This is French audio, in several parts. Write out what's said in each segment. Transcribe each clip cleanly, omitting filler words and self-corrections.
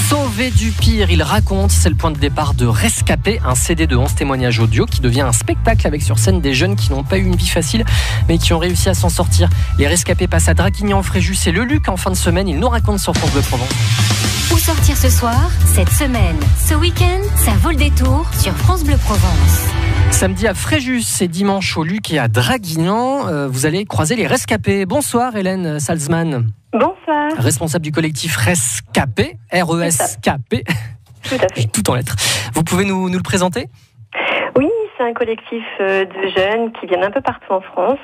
Sauvé du pire, il raconte, c'est le point de départ de Rescapé, un CD de 11 témoignages audio qui devient un spectacle avec sur scène des jeunes qui n'ont pas eu une vie facile mais qui ont réussi à s'en sortir. Les Rescapés passent à Draguignan, Fréjus et Le Luc en fin de semaine, ils nous racontent sur France Bleu Provence. Où sortir ce soir, cette semaine, ce week-end, ça vaut le détour sur France Bleu Provence. Samedi à Fréjus et dimanche au Luc et à Draguignan, vous allez croiser les Rescapés. Bonsoir Hélène Salzman. Bonsoir. Responsable du collectif Rescapé, R-E-S-K-P. Tout à fait. Tout en lettres. Vous pouvez nous le présenter ? Oui, c'est un collectif de jeunes qui viennent un peu partout en France,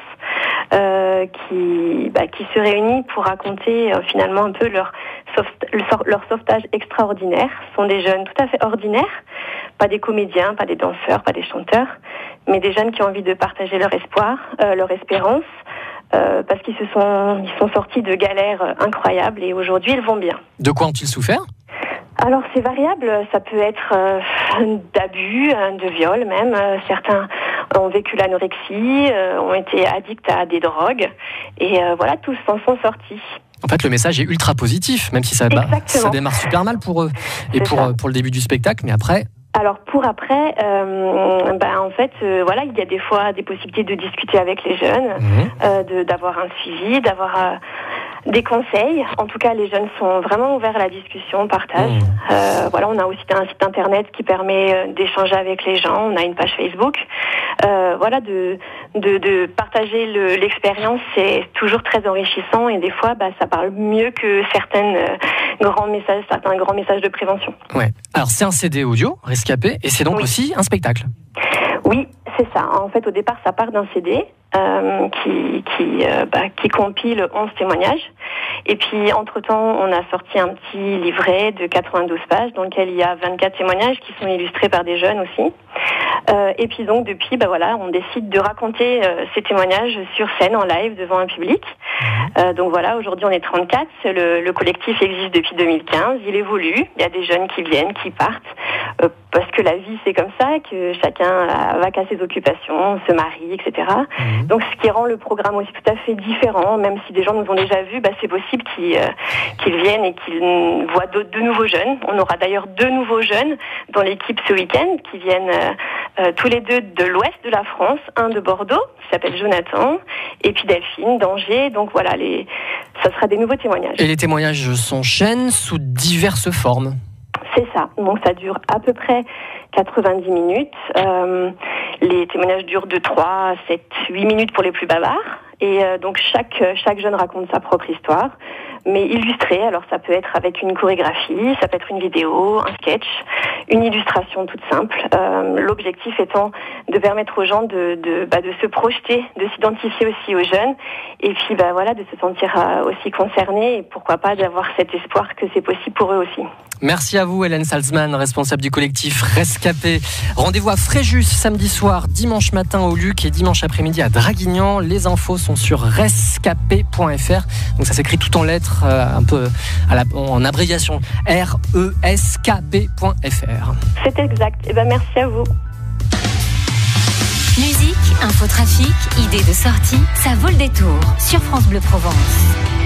qui se réunit pour raconter finalement un peu leur sauvetage extraordinaire. Ce sont des jeunes tout à fait ordinaires, pas des comédiens, pas des danseurs, pas des chanteurs, mais des jeunes qui ont envie de partager leur espoir, leur espérance, parce qu'ils sont sortis de galères incroyables et aujourd'hui ils vont bien. De quoi ont-ils souffert ? Alors c'est variable, ça peut être d'abus, de viol même. Certains ont vécu l'anorexie, ont été addicts à des drogues et voilà, tous s'en sont sortis. En fait, le message est ultra positif, même si ça démarre super mal pour eux et pour le début du spectacle, mais après... Alors pour après, en fait, voilà, il y a des fois des possibilités de discuter avec les jeunes, d'avoir un suivi, d'avoir des conseils. En tout cas, les jeunes sont vraiment ouverts à la discussion, au partage. Voilà, on a aussi un site internet qui permet d'échanger avec les gens. On a une page Facebook. Voilà, de partager l'expérience, c'est toujours très enrichissant et des fois, ça parle mieux que certains grands messages de prévention. Ouais. Alors c'est un CD audio, Rescapé, et c'est donc aussi un spectacle. Oui, c'est ça. En fait, au départ, ça part d'un CD qui compile 11 témoignages. Et puis, entre-temps, on a sorti un petit livret de 92 pages dans lequel il y a 24 témoignages qui sont illustrés par des jeunes aussi. Et puis donc, depuis, on décide de raconter ces témoignages sur scène, en live, devant un public. Donc voilà, aujourd'hui, on est 34. Le collectif existe depuis 2015. Il évolue. Il y a des jeunes qui viennent, qui partent. Parce que la vie, c'est comme ça, que chacun va qu'à ses occupations, se marie, etc. Donc, ce qui rend le programme aussi tout à fait différent, même si des gens nous ont déjà vus, c'est possible qu'ils viennent et qu'ils voient de nouveaux jeunes. On aura d'ailleurs 2 nouveaux jeunes dans l'équipe ce week-end qui viennent tous les 2 de l'ouest de la France, un de Bordeaux, qui s'appelle Jonathan, et puis Delphine, d'Angers. Donc voilà, ça sera des nouveaux témoignages. Et les témoignages s'enchaînent sous diverses formes. C'est ça. Donc ça dure à peu près 90 minutes. Les témoignages durent de 3 à 7, 8 minutes pour les plus bavards. Et donc chaque jeune raconte sa propre histoire, mais illustrée. Alors ça peut être avec une chorégraphie, ça peut être une vidéo, un sketch, une illustration toute simple. L'objectif étant de permettre aux gens de se projeter, de s'identifier aussi aux jeunes, et puis de se sentir aussi concernés et pourquoi pas d'avoir cet espoir que c'est possible pour eux aussi. Merci à vous Hélène Salzman, responsable du collectif Rescapé. Rendez-vous à Fréjus samedi soir, dimanche matin au Luc et dimanche après-midi à Draguignan. Les infos sont sur rescapé.fr. Donc ça s'écrit tout en lettres, un peu en abréviation. RESKP.fr. C'est exact. Merci à vous. Musique, infotrafic, idées de sortie, ça vaut le détour sur France Bleu Provence.